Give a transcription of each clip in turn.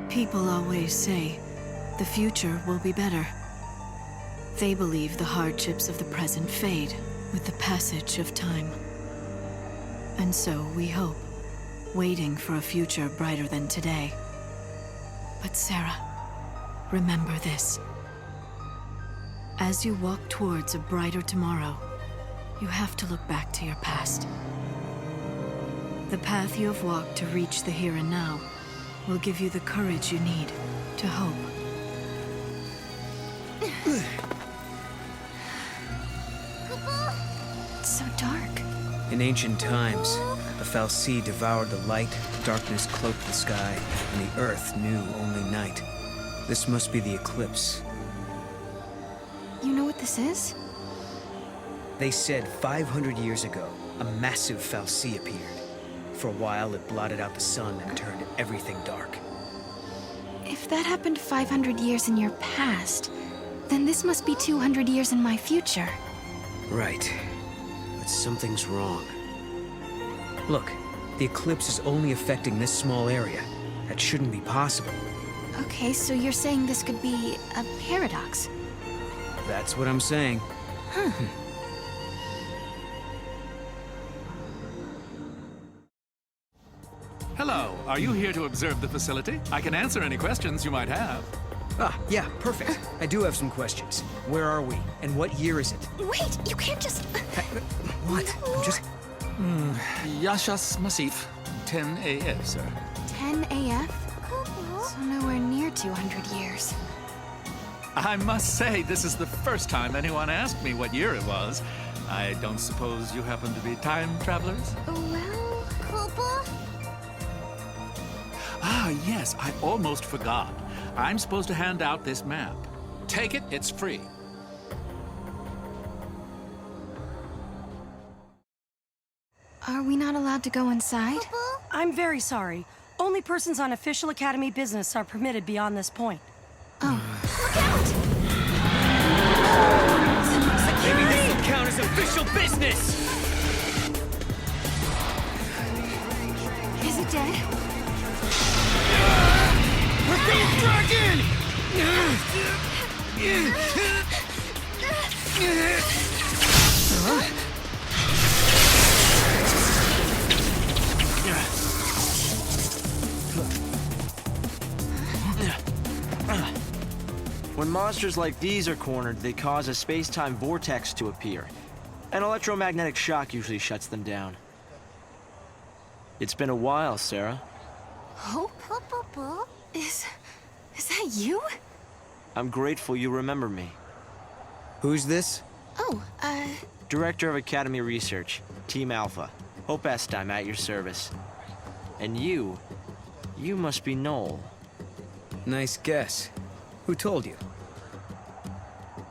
People always say the future will be better. They believe the hardships of the present fade with the passage of time. And so we hope, waiting for a future brighter than today. But Serah, remember this. As you walk towards a brighter tomorrow, you have to look back to your past. The path you have walked to reach the here and now will give you the courage you need to hope. It's so dark. In ancient times, a fal'Cie devoured the light, darkness cloaked the sky, and the earth knew only night. This must be the eclipse. You know what this is? They said 500 years ago, a massive fal'Cie appeared. For a while, it blotted out the sun and turned everything dark. If that happened 500 years in your past, then this must be 200 years in my future. Right. But something's wrong. Look, the eclipse is only affecting this small area. That shouldn't be possible. Okay, so you're saying this could be a paradox? That's what I'm saying. Huh. Hello, are you here to observe the facility? I can answer any questions you might have. Ah, yeah, perfect. I do have some questions. Where are we? And what year is it? Wait, you can't just... What? I'm just... Yashas Masif, 10 AF, sir. 10 AF? So nowhere near 200 years. I must say, this is the first time anyone asked me what year it was. I don't suppose you happen to be time travelers? Well, Copa? Ah, yes, I almost forgot. I'm supposed to hand out this map. Take it, it's free. Are we not allowed to go inside? I'm very sorry. Only persons on official Academy business are permitted beyond this point. Oh. Look out! Maybe this will count as official business! Is it dead? We're being dragged in! When monsters like these are cornered, they cause a space-time vortex to appear. An electromagnetic shock usually shuts them down. It's been a while, Serah. Hope? Is that you? I'm grateful you remember me. Who's this? Oh, Director of Academy Research, Team Alpha. Hope Est, I'm at your service. And you must be Noel. Nice guess. Who told you?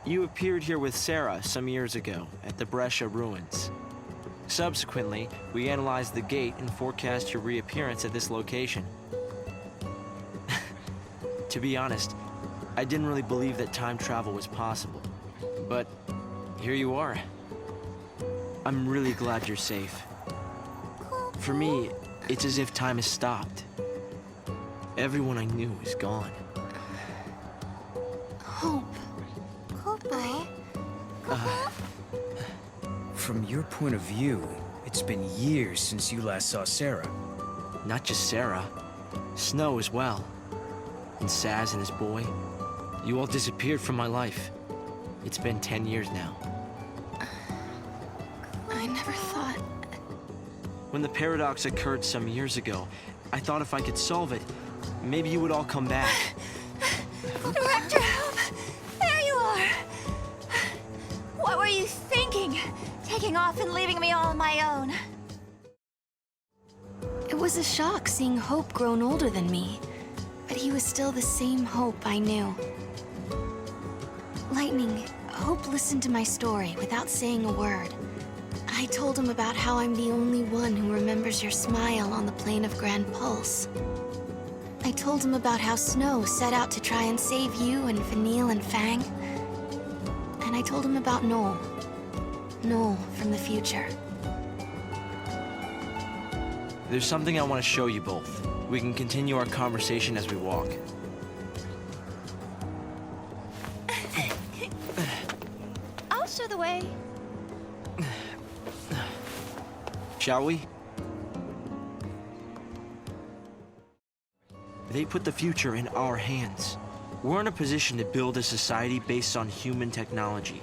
You appeared here with Serah some years ago at the Brescia ruins. Subsequently, we analyzed the gate and forecast your reappearance at this location. To be honest, I didn't really believe that time travel was possible. But here you are. I'm really glad you're safe. For me, it's as if time has stopped. Everyone I knew is gone. Hope. From your point of view, it's been years since you last saw Serah. Not just Serah, Snow as well. And Saz and his boy. You all disappeared from my life. It's been 10 years now. I never thought... When the paradox occurred some years ago, I thought if I could solve it, maybe you would all come back. Director Hope! There you are! What were you thinking? Taking off and leaving me all on my own. It was a shock seeing Hope grown older than me. But he was still the same Hope I knew. Lightning, Hope listened to my story without saying a word. I told him about how I'm the only one who remembers your smile on the plain of Gran Pulse. I told him about how Snow set out to try and save you and Vanille and Fang. And I told him about Noel. Noel from the future. There's something I want to show you both. We can continue our conversation as we walk. I'll show the way. Shall we? They put the future in our hands. We're in a position to build a society based on human technology,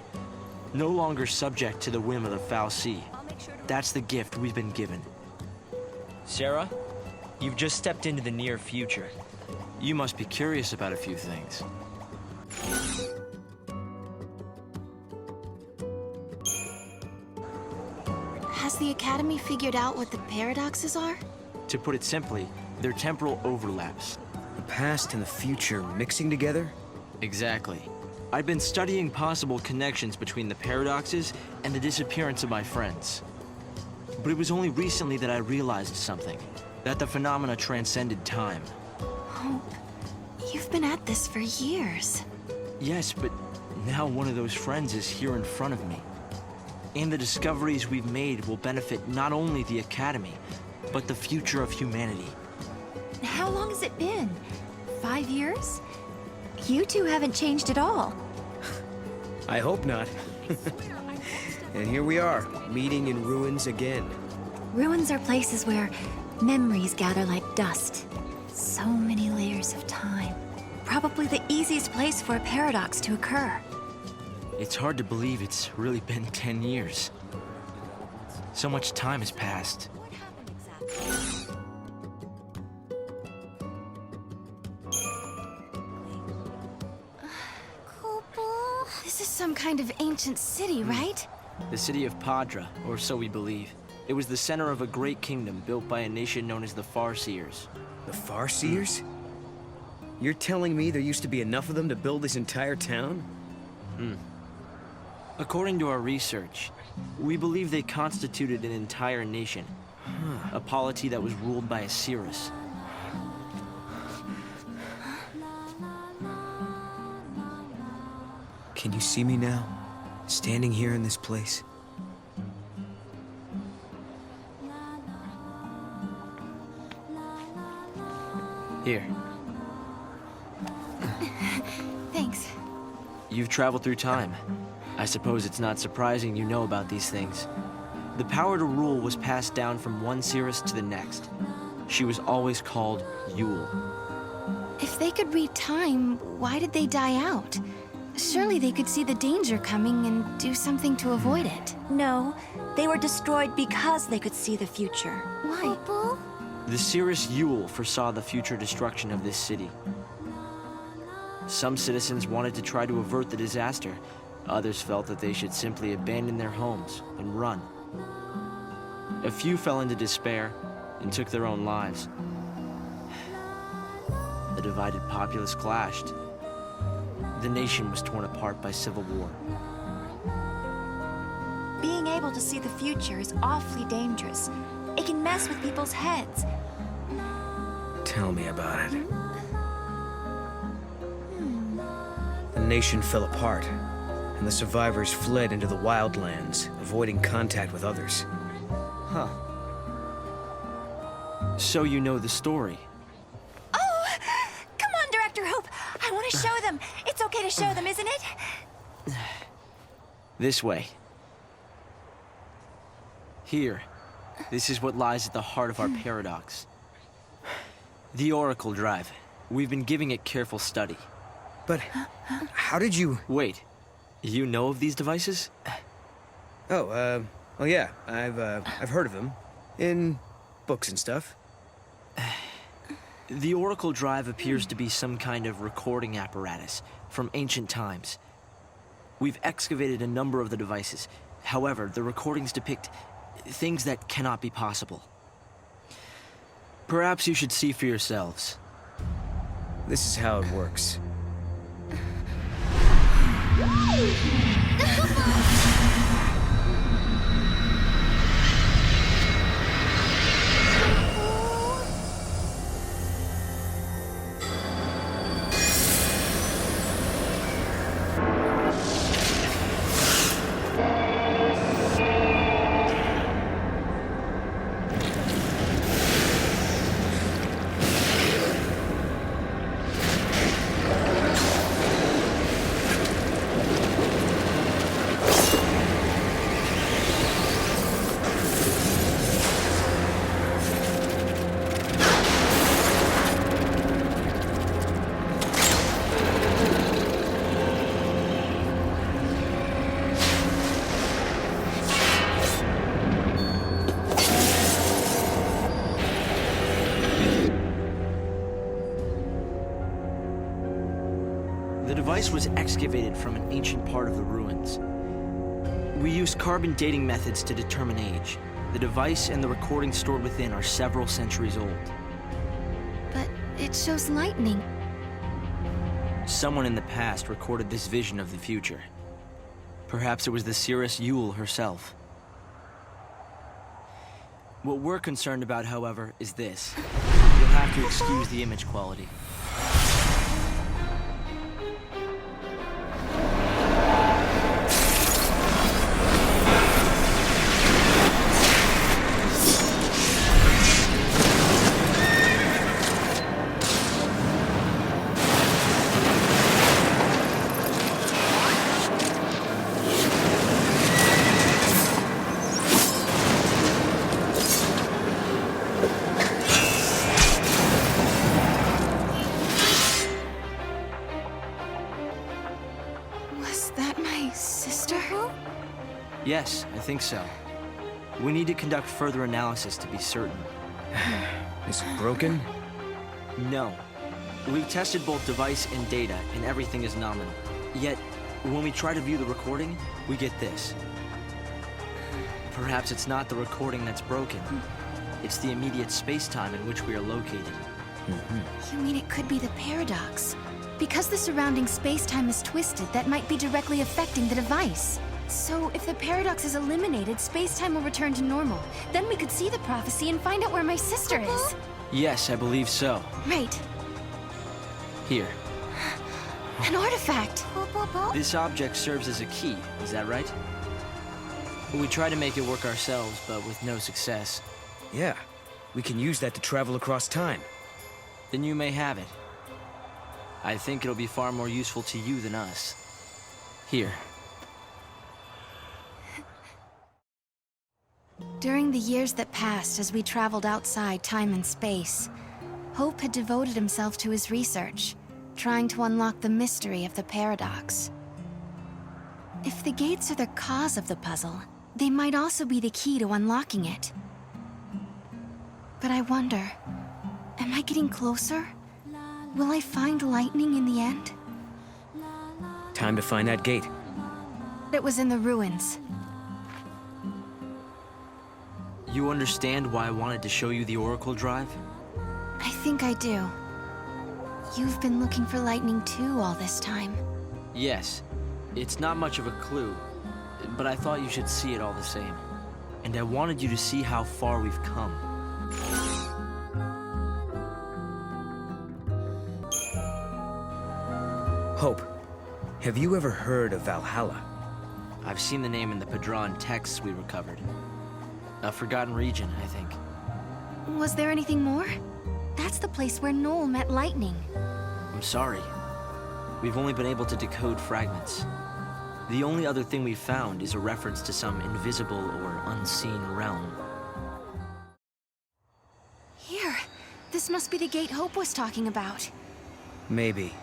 no longer subject to the whim of the fal'Cie. That's the gift we've been given. Serah, you've just stepped into the near future. You must be curious about a few things. Has the Academy figured out what the paradoxes are? To put it simply, they're temporal overlaps. The past and the future mixing together? Exactly. I've been studying possible connections between the paradoxes and the disappearance of my friends. But it was only recently that I realized something. That the phenomena transcended time. Hope, you've been at this for years. Yes, but now one of those friends is here in front of me. And the discoveries we've made will benefit not only the Academy, but the future of humanity. How long has it been? 5 years? You two haven't changed at all. I hope not. And here we are, meeting in ruins again. Ruins are places where memories gather like dust. So many layers of time. Probably the easiest place for a paradox to occur. It's hard to believe it's really been 10 years. So much time has passed. This is some kind of ancient city, right? The city of Padra, or so we believe. It was the center of a great kingdom built by a nation known as the Farseers. The Farseers? You're telling me there used to be enough of them to build this entire town? According to our research, we believe they constituted an entire nation. A polity that was ruled by a Cirrus. Can you see me now? Standing here in this place? Here, Thanks. you've traveled through time. I suppose it's not surprising you know about these things. The power to rule was passed down from one Cirrus to the next. She was always called Yule. If they could read time, why did they die out? Surely they could see the danger coming and do something to avoid it. No, they were destroyed because they could see the future. Why? The Cirrus Yule foresaw the future destruction of this city. Some citizens wanted to try to avert the disaster. Others felt that they should simply abandon their homes and run. A few fell into despair and took their own lives. The divided populace clashed. The nation was torn apart by civil war. Being able to see the future is awfully dangerous. It can mess with people's heads. Tell me about it. The nation fell apart, and the survivors fled into the wildlands, avoiding contact with others. Huh. So you know the story. Oh! Come on, Director Hope! I want to show them! It's okay to show them, isn't it? This way. Here. This is what lies at the heart of our paradox. The Oracle Drive. We've been giving it careful study. But how did you... Wait. You know of these devices? Oh, yeah, I've heard of them. In books and stuff. The Oracle Drive appears to be some kind of recording apparatus from ancient times. We've excavated a number of the devices. However, the recordings depict things that cannot be possible. Perhaps you should see for yourselves. This is how it works. The device was excavated from an ancient part of the ruins. We used carbon dating methods to determine age. The device and the recording stored within are several centuries old. But it shows lightning. Someone in the past recorded this vision of the future. Perhaps it was the Seeress Yule herself. What we're concerned about, however, is this. You'll have to excuse the image quality. Yes, I think so. We need to conduct further analysis to be certain. Is it broken? No. We've tested both device and data, and everything is nominal. Yet, when we try to view the recording, we get this. Perhaps it's not the recording that's broken. It's the immediate space-time in which we are located. You mean it could be the paradox? Because the surrounding space-time is twisted, that might be directly affecting the device. So, if the paradox is eliminated, space-time will return to normal. Then we could see the prophecy and find out where my sister is. Yes, I believe so. Right. Here. An artifact. This object serves as a key, is that right? We tried to make it work ourselves, but with no success. Yeah. We can use that to travel across time. Then you may have it. I think it'll be far more useful to you than us. Here. During the years that passed as we traveled outside time and space, Hope had devoted himself to his research, trying to unlock the mystery of the paradox. If the gates are the cause of the puzzle, they might also be the key to unlocking it. But I wonder, am I getting closer? Will I find lightning in the end? Time to find that gate. It was in the ruins. You understand why I wanted to show you the Oracle Drive? I think I do. You've been looking for lightning too all this time. Yes. It's not much of a clue, but I thought you should see it all the same. And I wanted you to see how far we've come. Hope, have you ever heard of Valhalla? I've seen the name in the Padron texts we recovered. A forgotten region, I think. Was there anything more? That's the place where Noel met lightning. I'm sorry. We've only been able to decode fragments. The only other thing we've found is a reference to some invisible or unseen realm. Here. This must be the gate Hope was talking about. Maybe.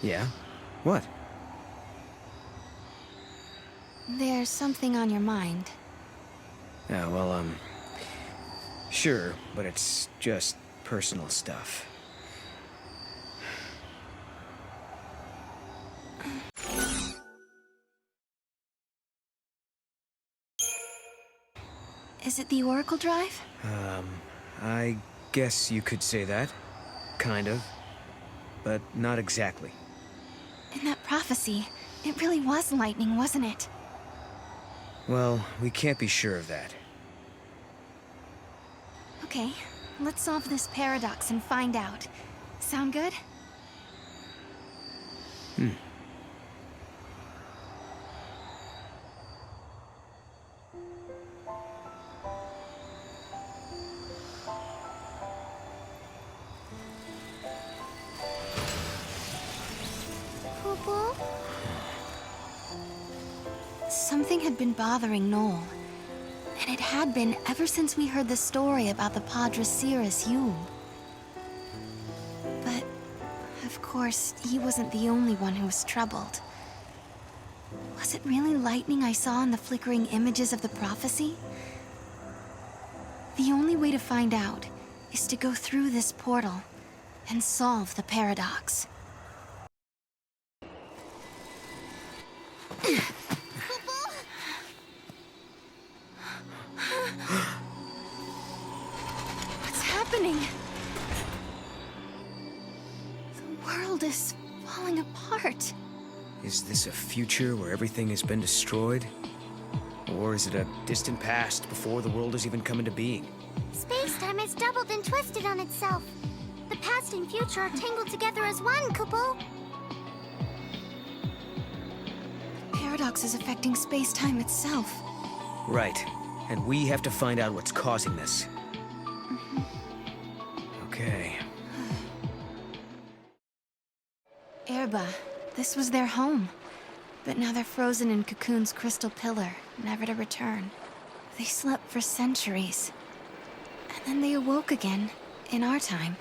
Yeah? What? There's something on your mind. Yeah, well, sure, but it's just personal stuff. Is it the Oracle Drive? I guess you could say that. Kind of. But not exactly. In that prophecy, it really was lightning, wasn't it? Well, we can't be sure of that. Okay, let's solve this paradox and find out. Sound good? Something had been bothering Noel. And it had been ever since we heard the story about the Padre Seeress Yule. But, of course, he wasn't the only one who was troubled. Was it really lightning I saw in the flickering images of the prophecy? The only way to find out is to go through this portal and solve the paradox. What's happening? The world is falling apart. Is this a future where everything has been destroyed? Or is it a distant past before the world has even come into being? Space-time has doubled and twisted on itself. The past and future are tangled together as one, Kupo. Paradox is affecting space-time itself. Right. And we have to find out what's causing this. Okay. Erba, this was their home. But now they're frozen in Cocoon's crystal pillar, never to return. They slept for centuries. And then they awoke again, in our time.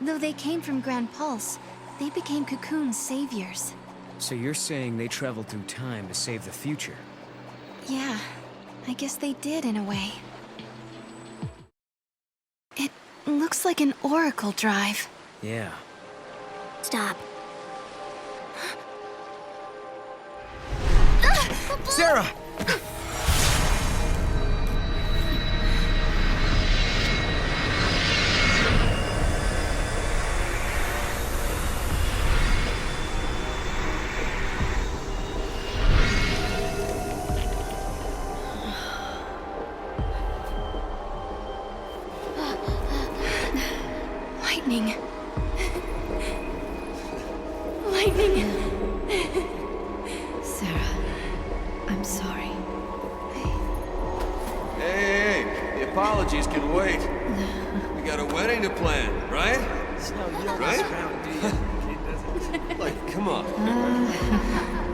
Though they came from Gran Pulse, they became Cocoon's saviors. So you're saying they traveled through time to save the future? Yeah, I guess they did in a way. It looks like an oracle drive. Yeah. Stop. Serah! Lightning. Lightning. Serah, I'm sorry. Hey, the apologies can wait. We got a wedding to plan, right? Right? Like, come on.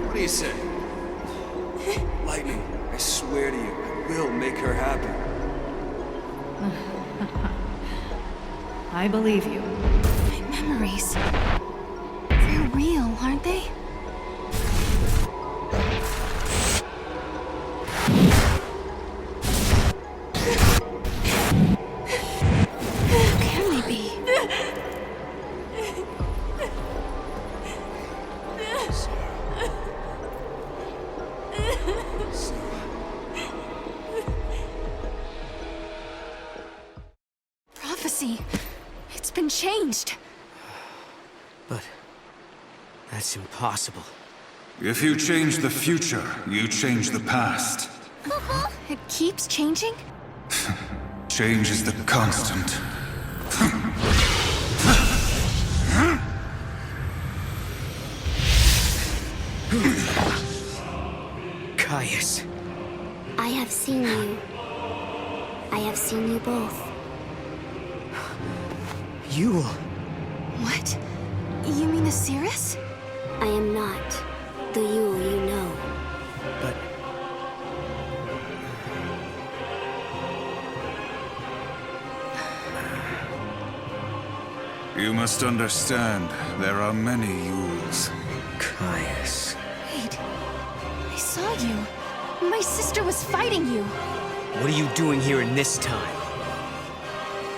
What do you say? Lightning, I swear to you, I will make her happy. I believe you. My memories. They're real, aren't they? How can they be? Prophecy. It's been changed. But that's impossible. If you change the future, you change the past. It keeps changing? Change is the constant. Caius. I have seen you. I have seen you both. You... What? You mean Osiris? I am not the Yule you know. But... You must understand, there are many Yules. Caius... Wait. I saw you. My sister was fighting you. What are you doing here in this time?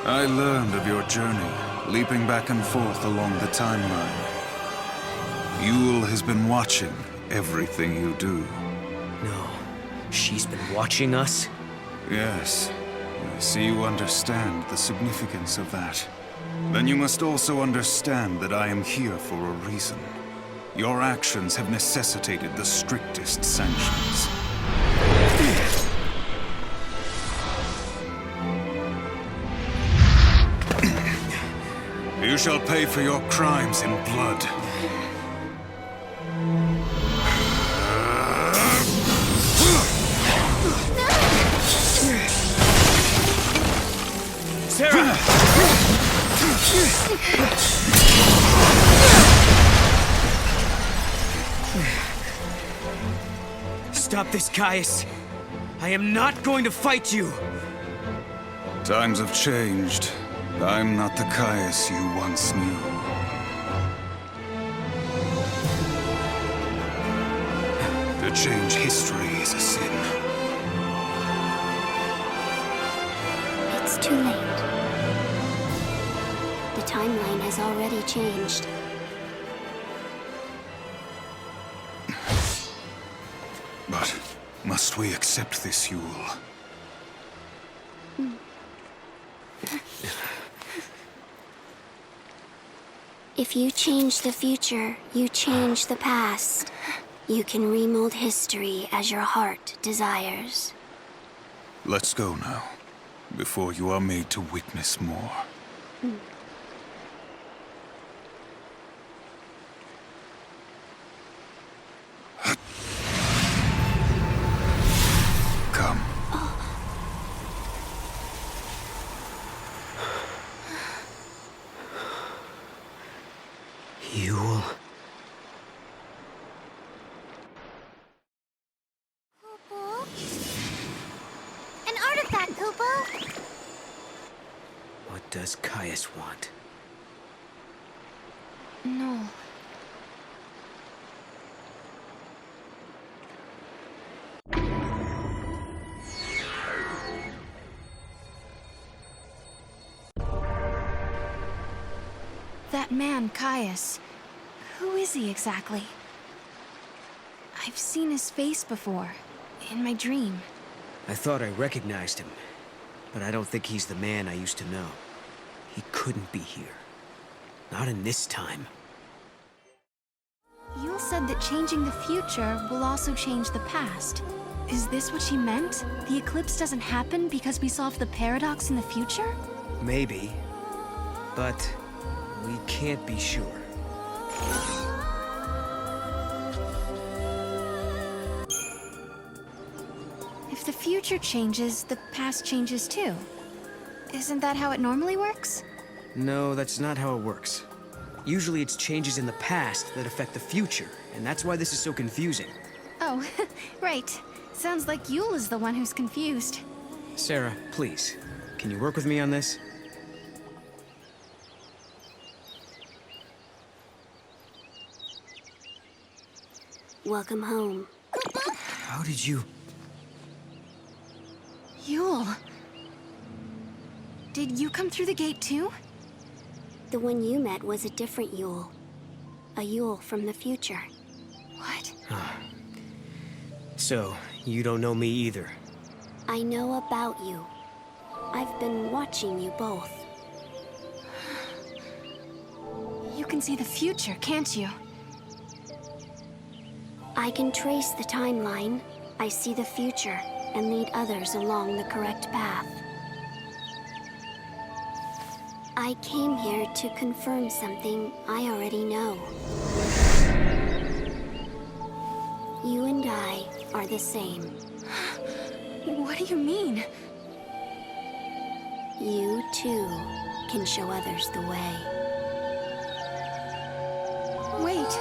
I learned of your journey, leaping back and forth along the timeline. Yule has been watching everything you do. No. She's been watching us? Yes. I see you understand the significance of that. Then you must also understand that I am here for a reason. Your actions have necessitated the strictest sanctions. You shall pay for your crimes in blood. Serah! Stop this, Caius. I am not going to fight you. Times have changed. I'm not the Caius you once knew. To change history is a sin. It's too late. timeline has already changed. But must we accept this, Yule? If you change the future, you change the past. You can remold history as your heart desires. Let's go now, before you are made to witness more. Come. Yule. An artifact, Kupo! What does Caius want? No. That man, Caius. Who is he exactly? I've seen his face before, in my dream. I thought I recognized him, but I don't think he's the man I used to know. He couldn't be here. Not in this time. Yule said that changing the future will also change the past. Is this what she meant? The eclipse doesn't happen because we solved the paradox in the future? Maybe, but we can't be sure. If the future changes, the past changes too. Isn't that how it normally works? No, that's not how it works. Usually it's changes in the past that affect the future, and that's why this is so confusing. Oh, right. Sounds like Yule is the one who's confused. Serah, please, can you work with me on this? Welcome home. How did you... Yule. Did you come through the gate too? The one you met was a different Yule. A Yule from the future. What? So, you don't know me either. I know about you. I've been watching you both. You can see the future, can't you? I can trace the timeline. I see the future and lead others along the correct path. I came here to confirm something I already know. You and I are the same. What do you mean? You, too, can show others the way. Wait.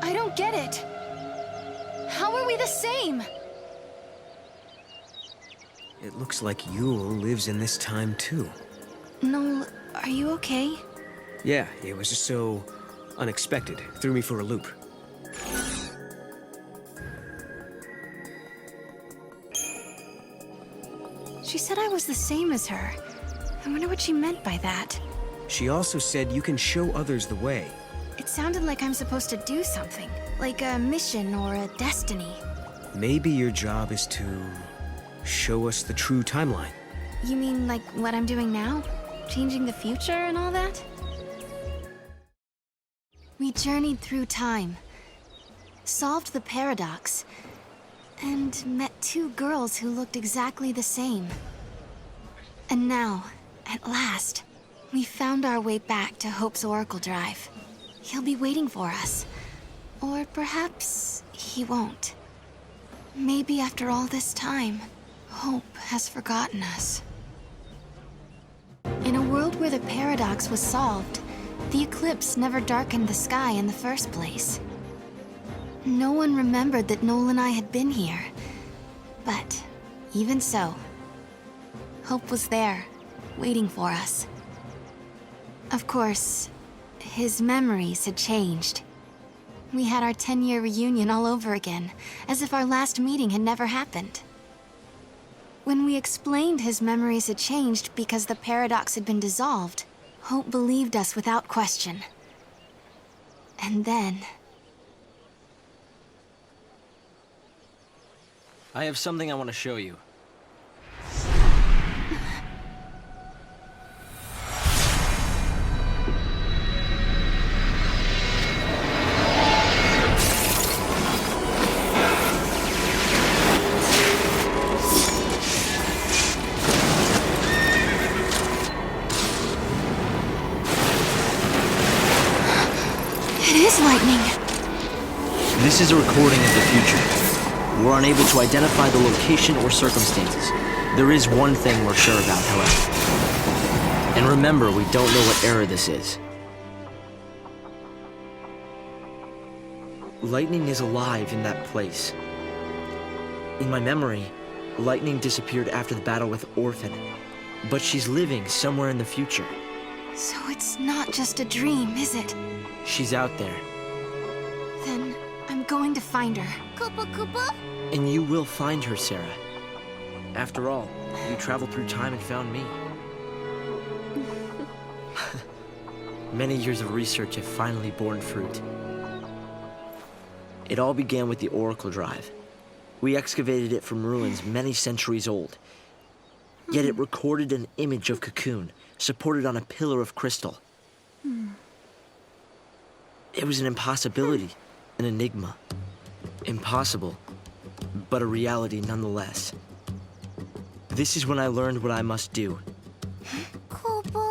I don't get it. How are we the same? It looks like Yule lives in this time too. Noel, are you okay? Yeah, it was just so unexpected. Threw me for a loop. She said I was the same as her. I wonder what she meant by that. She also said you can show others the way. It sounded like I'm supposed to do something, like a mission or a destiny. Maybe your job is to show us the true timeline. You mean like what I'm doing now? Changing the future and all that? We journeyed through time, solved the paradox, and met two girls who looked exactly the same. And now, at last, we found our way back to Hope's Oracle Drive. He'll be waiting for us. Or perhaps he won't. Maybe after all this time, Hope has forgotten us. In a world where the paradox was solved, the eclipse never darkened the sky in the first place. No one remembered that Noel and I had been here. But even so, Hope was there, waiting for us. Of course, his memories had changed. We had our 10-year reunion all over again, as if our last meeting had never happened. When we explained his memories had changed because the paradox had been dissolved, Hope believed us without question. And then... I have something I want to show you. It is lightning! This is a recording of the future. We're unable to identify the location or circumstances. There is one thing we're sure about, however. And remember, we don't know what era this is. Lightning is alive in that place. In my memory, Lightning disappeared after the battle with Orphan, but she's living somewhere in the future. So it's not just a dream, is it? She's out there. Then I'm going to find her. Koopa Koopa? And you will find her, Serah. After all, you traveled through time and found me. Many years of research have finally borne fruit. It all began with the Oracle Drive. We excavated it from ruins many centuries old. Yet it recorded an image of Cocoon, supported on a pillar of crystal. It was an impossibility, an enigma. Impossible, but a reality nonetheless. This is when I learned what I must do.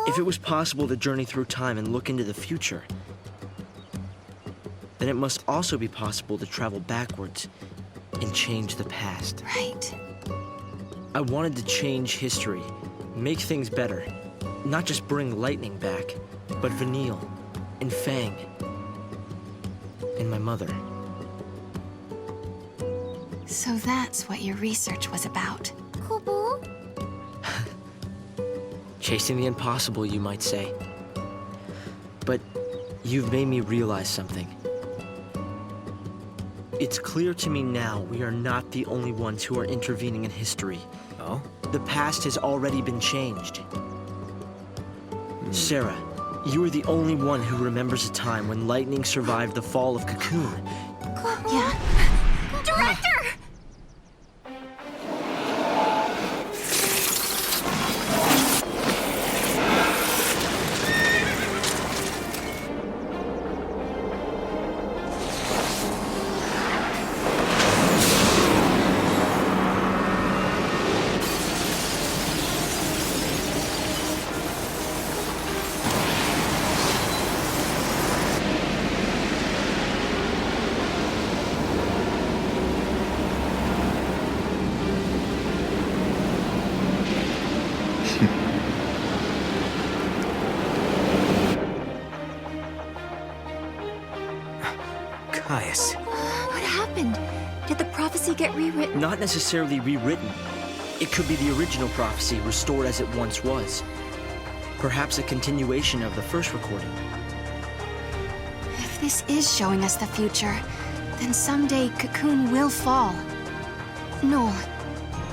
If it was possible to journey through time and look into the future, then it must also be possible to travel backwards and change the past. Right. I wanted to change history, make things better. Not just bring Lightning back, but Vanille, and Fang, and my mother. So that's what your research was about. Kubu? Chasing the impossible, you might say. But you've made me realize something. It's clear to me now we are not the only ones who are intervening in history. Oh? The past has already been changed. Serah, you are the only one who remembers a time when Lightning survived the fall of Cocoon. Yeah. Director! What happened? Did the prophecy get rewritten? Not necessarily rewritten. It could be the original prophecy restored as it once was. Perhaps a continuation of the first recording. If this is showing us the future, then someday Cocoon will fall. Noel,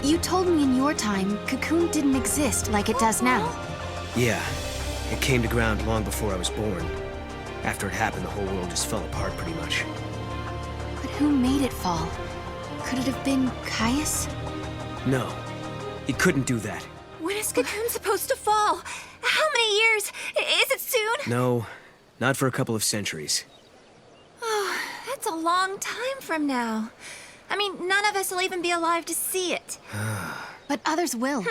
you told me in your time Cocoon didn't exist like it does now. Yeah. It came to ground long before I was born. After it happened, the whole world just fell apart pretty much. But who made it fall? Could it have been Caius? No. He couldn't do that. When is Cocoon supposed to fall? How many years? Is it soon? No. Not for a couple of centuries. Oh, that's a long time from now. I mean, none of us will even be alive to see it. But others will.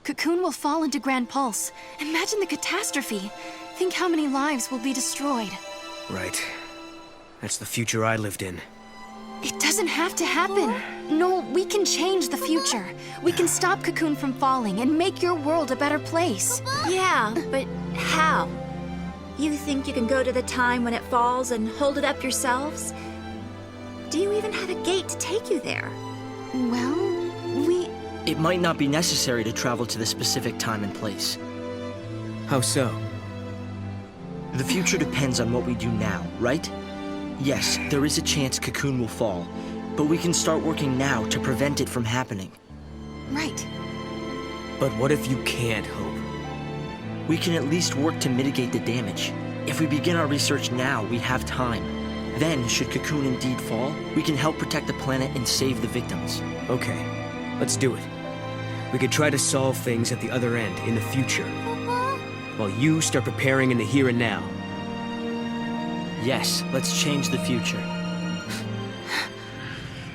Cocoon will fall into Gran Pulse. Imagine the catastrophe. Think how many lives will be destroyed. Right. That's the future I lived in. It doesn't have to happen. Noel, we can change the future. We can stop Cocoon from falling and make your world a better place. Yeah, but how? You think you can go to the time when it falls and hold it up yourselves? Do you even have a gate to take you there? Well, It might not be necessary to travel to the specific time and place. How so? The future depends on what we do now, right? Yes, there is a chance Cocoon will fall, but we can start working now to prevent it from happening. Right. But what if you can't hope? We can at least work to mitigate the damage. If we begin our research now, we have time. Then, should Cocoon indeed fall, we can help protect the planet and save the victims. Okay, let's do it. We could try to solve things at the other end, in the future. While you start preparing in the here and now. Yes, let's change the future.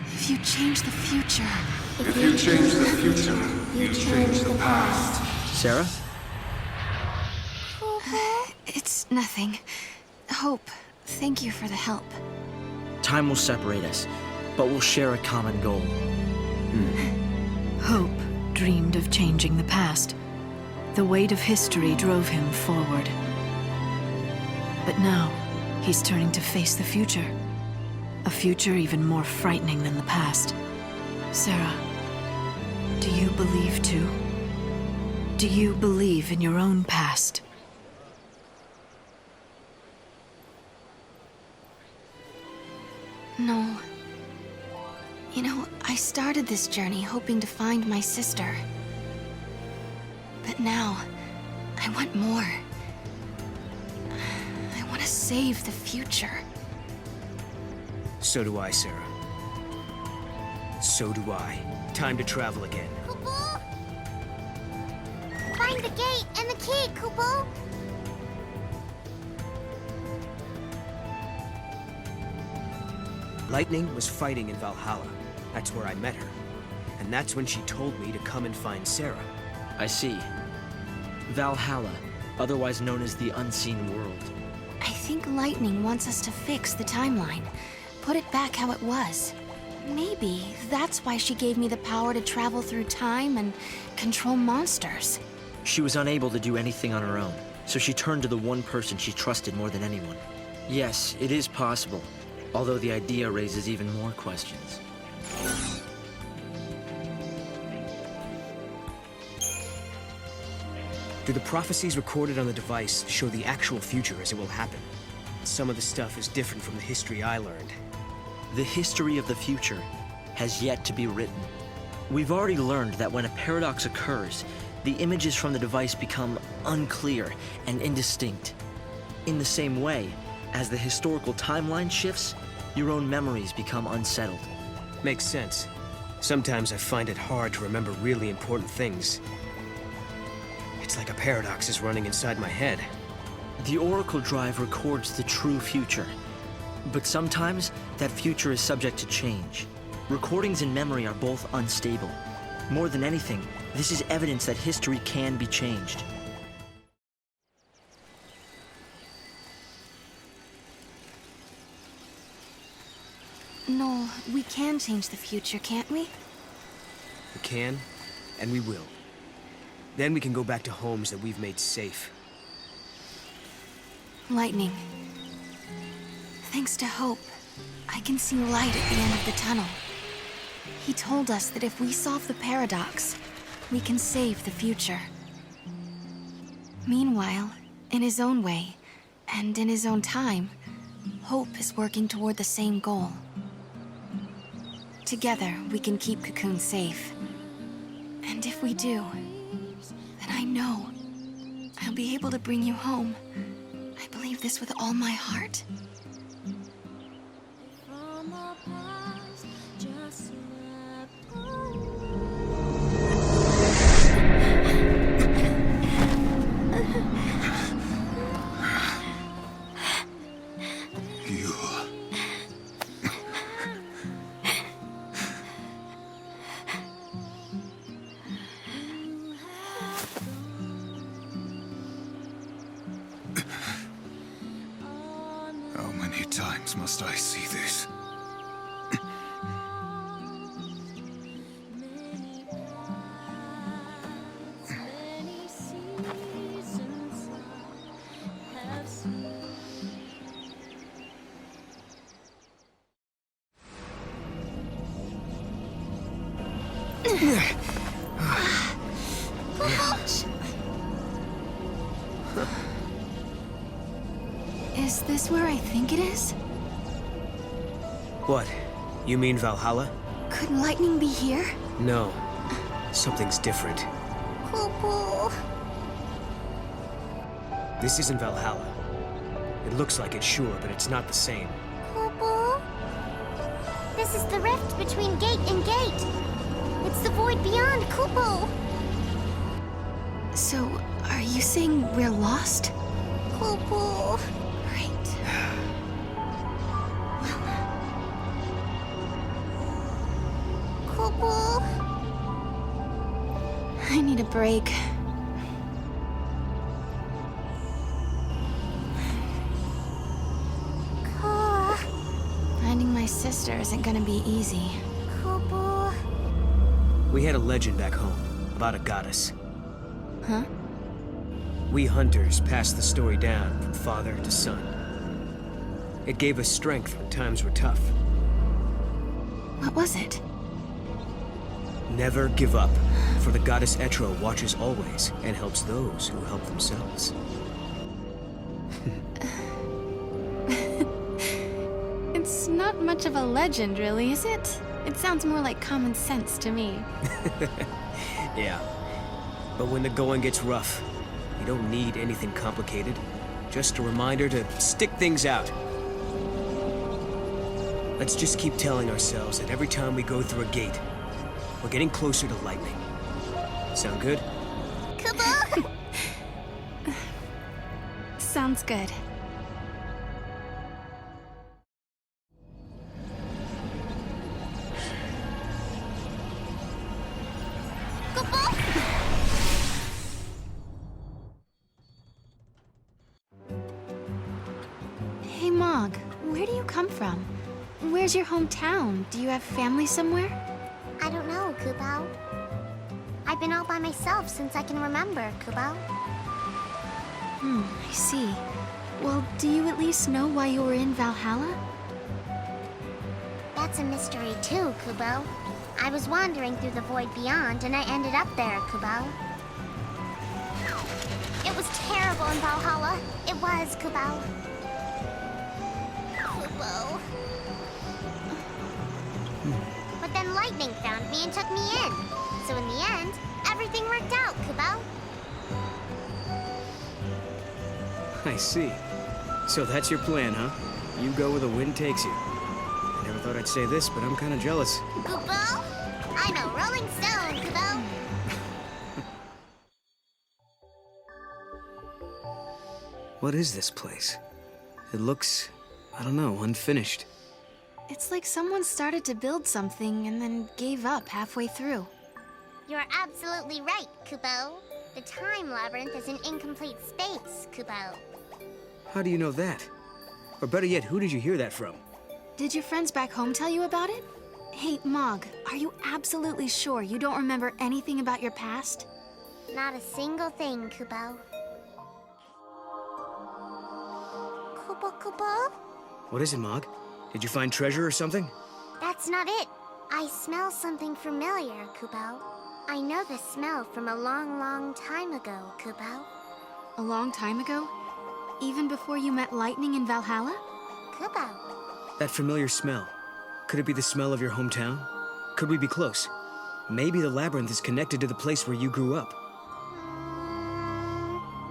If you change the future... If you change the future, you change the past. Serah? It's nothing. Hope, thank you for the help. Time will separate us, but we'll share a common goal. Hope dreamed of changing the past. The weight of history drove him forward. But now, he's turning to face the future. A future even more frightening than the past. Serah, do you believe too? Do you believe in your own past? No. You know, I started this journey hoping to find my sister. But now, I want more. I want to save the future. So do I, Serah. So do I. Time to travel again. Kupo! Find the gate and the key, Kupo! Lightning was fighting in Valhalla. That's where I met her. And that's when she told me to come and find Serah. I see. Valhalla, otherwise known as the Unseen World. I think Lightning wants us to fix the timeline. Put it back how it was. Maybe that's why she gave me the power to travel through time and control monsters. She was unable to do anything on her own, so she turned to the one person she trusted more than anyone. Yes, it is possible, although the idea raises even more questions. Do the prophecies recorded on the device show the actual future as it will happen? Some of the stuff is different from the history I learned. The history of the future has yet to be written. We've already learned that when a paradox occurs, the images from the device become unclear and indistinct. In the same way, as the historical timeline shifts, your own memories become unsettled. Makes sense. Sometimes I find it hard to remember really important things. It's like a paradox is running inside my head. The Oracle Drive records the true future. But sometimes, that future is subject to change. Recordings and memory are both unstable. More than anything, this is evidence that history can be changed. Noel, we can change the future, can't we? We can, and we will. Then we can go back to homes that we've made safe. Lightning. Thanks to Hope, I can see light at the end of the tunnel. He told us that if we solve the paradox, we can save the future. Meanwhile, in his own way, and in his own time, Hope is working toward the same goal. Together, we can keep Cocoon safe. And if we do, then I know I'll be able to bring you home. I believe this with all my heart. How many times must I see this? Is this where I think it is? What? You mean Valhalla? Could Lightning be here? No. Something's different. Cocoon. This isn't Valhalla. It looks like it, sure, but it's not the same. Cocoon. This is the rift between gate and gate. It's the void beyond, Cocoon. So, are you saying we're lost? Cocoon. Right. Cocoon. I need a break. Finding my sister isn't gonna be easy. Cocoon. We had a legend back home about a goddess. Huh? We hunters passed the story down from father to son. It gave us strength when times were tough. What was it? Never give up, for the goddess Etro watches always and helps those who help themselves. It's not much of a legend, really, is it? It sounds more like common sense to me. Yeah. But when the going gets rough, you don't need anything complicated. Just a reminder to stick things out. Let's just keep telling ourselves that every time we go through a gate, we're getting closer to lightning. Sound good? Cocoon. Sounds good. Hey, Mog, where do you come from? Where's your hometown? Do you have family somewhere? I don't know, Kubao. I've been all by myself since I can remember, Kubao. I see. Well, do you at least know why you were in Valhalla? That's a mystery too, Kubao. I was wandering through the void beyond and I ended up there, Kubao. It was terrible in Valhalla. It was, Kubao. Kubao. But then lightning found me and took me in. So in the end, everything worked out, Kubao. I see. So that's your plan, huh? You go where the wind takes you. I never thought I'd say this, but I'm kind of jealous. Kubao? I'm a rolling stone, Kubao. What is this place? It looks, I don't know, unfinished. It's like someone started to build something and then gave up halfway through. You're absolutely right, Kubao. The time labyrinth is an incomplete space, Kubao. How do you know that? Or better yet, who did you hear that from? Did your friends back home tell you about it? Hey, Mog, are you absolutely sure you don't remember anything about your past? Not a single thing, Kubao. Kubao? What is it, Mog? Did you find treasure or something? That's not it. I smell something familiar, Kubao. I know the smell from a long, long time ago, Kubao. A long time ago? Even before you met Lightning in Valhalla? Kubao. That familiar smell. Could it be the smell of your hometown? Could we be close? Maybe the labyrinth is connected to the place where you grew up.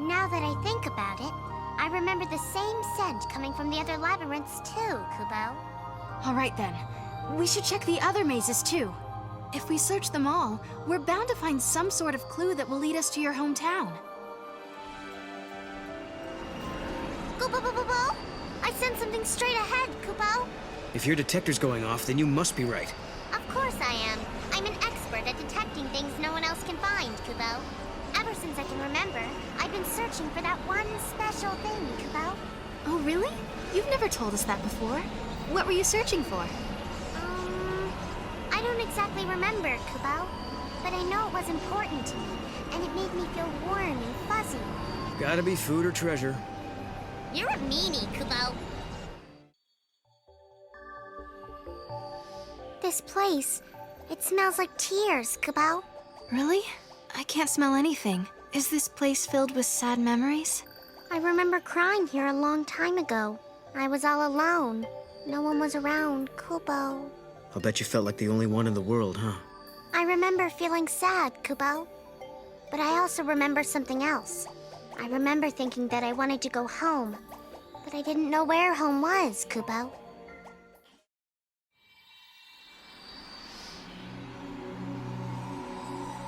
Now that I think about it, I remember the same scent coming from the other labyrinths too, Kubao. All right then. We should check the other mazes too. If we search them all, we're bound to find some sort of clue that will lead us to your hometown. Kubao! I sense something straight ahead, Kubao. If your detector's going off, then you must be right. Of course I am. I'm an expert at detecting things no one else can find, Kubao. Ever since I can remember, I've been searching for that one special thing, Kubao. Oh, really? You've never told us that before. What were you searching for? I don't exactly remember, Kubao. But I know it was important to me, and it made me feel warm and fuzzy. Gotta be food or treasure. You're a meanie, Kubao. This place, it smells like tears, Kubao. Really? I can't smell anything. Is this place filled with sad memories? I remember crying here a long time ago. I was all alone. No one was around, Kubao. I'll bet you felt like the only one in the world, huh? I remember feeling sad, Kubo. But I also remember something else. I remember thinking that I wanted to go home. But I didn't know where home was, Kubo.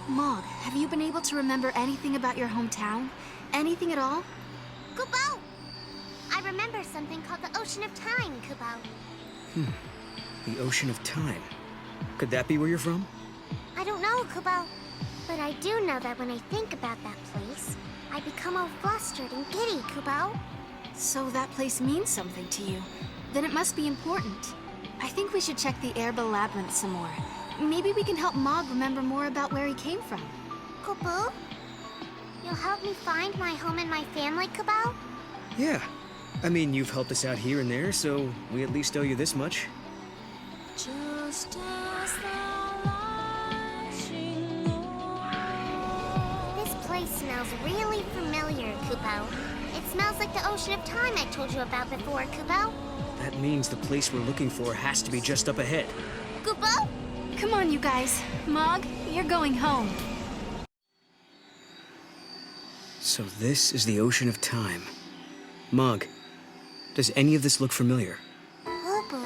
Mog, have you been able to remember anything about your hometown? Anything at all? Kubo! I remember something called the Ocean of Time, Kubo. The Ocean of Time. Could that be where you're from? I don't know, Kubo. But I do know that when I think about that place, I become all flustered and giddy, Kubo. So that place means something to you. Then it must be important. I think we should check the Airba Labyrinth some more. Maybe we can help Mog remember more about where he came from. Kubo? You'll help me find my home and my family, Kubo? Yeah. I mean, you've helped us out here and there, so we at least owe you this much. This place smells really familiar, Kubo. It smells like the Ocean of Time I told you about before, Kubo. That means the place we're looking for has to be just up ahead. Kubo? Come on, you guys. Mog, you're going home. So this is the Ocean of Time. Mog, does any of this look familiar? Kubo.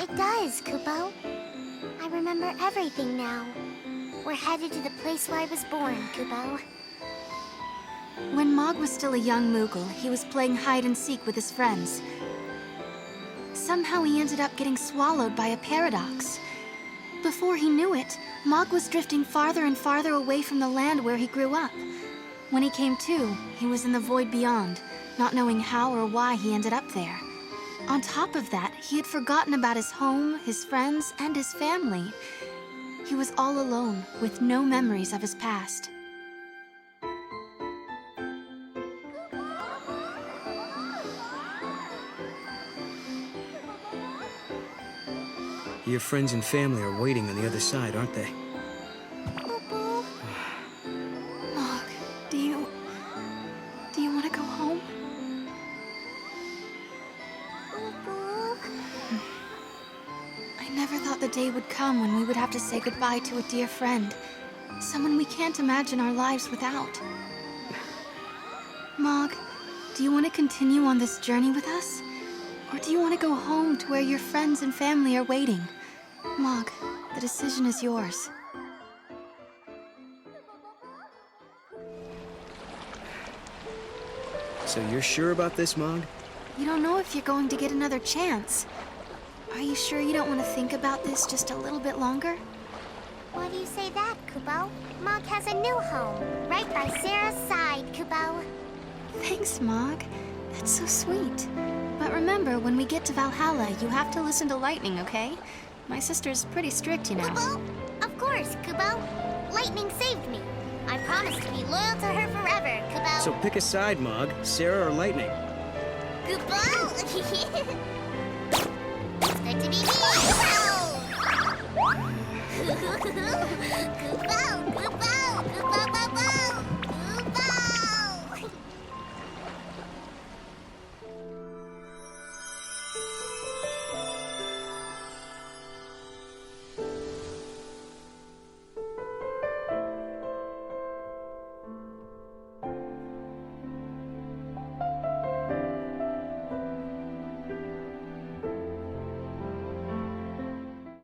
It does, Kubo. I remember everything now. We're headed to the place where I was born, Kubo. When Mog was still a young Moogle, he was playing hide and seek with his friends. Somehow he ended up getting swallowed by a paradox. Before he knew it, Mog was drifting farther and farther away from the land where he grew up. When he came to, he was in the void beyond, not knowing how or why he ended up there. On top of that, he had forgotten about his home, his friends, and his family. He was all alone, with no memories of his past. Your friends and family are waiting on the other side, aren't they? Kubo. Mog, do you want to go home? Kubo. I never thought the day would come when we would have to say goodbye to a dear friend. Someone we can't imagine our lives without. Mog, do you want to continue on this journey with us? Or do you want to go home to where your friends and family are waiting? Mog, the decision is yours. So you're sure about this, Mog? You don't know if you're going to get another chance. Are you sure you don't want to think about this just a little bit longer? Why do you say that, Kubo? Mog has a new home, right by Serah's side, Kubo. Thanks, Mog. That's so sweet. But remember, when we get to Valhalla, you have to listen to Lightning, okay? My sister's pretty strict, you know. Kubo? Of course, Kubo. Lightning saved me. I promise to be loyal to her forever, Kubo. So pick a side, Mog. Serah or Lightning? Kubo! Good to be me! Kubo! Kubo!